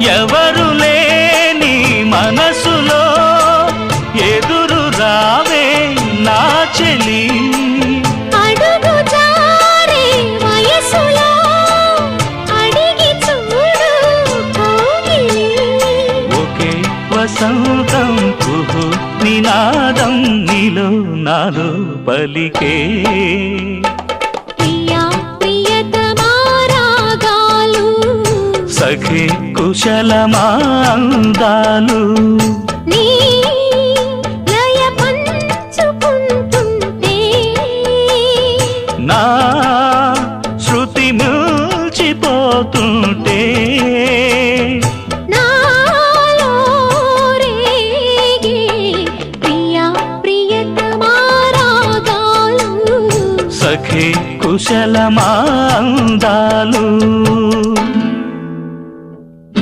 ఎవరు లేని మనసులో ఎదురు రావే నా చెలి అడుగు జారే వయసులో అడిగి చూడు కౌగిలి ఒకే వసంతం కుహు నినాదం నీలో నాలో పలికే ప్రియా ప్రియతమా రాగాలు సఖి కుశలమా అందాలు నీ లయ పంచుకుంటుంటే నా శృతి మిల్చిపోతుంటే నాలో రేగే ప్రియా ప్రియతమా రాగాలు సఖి కుశలమా అందాలు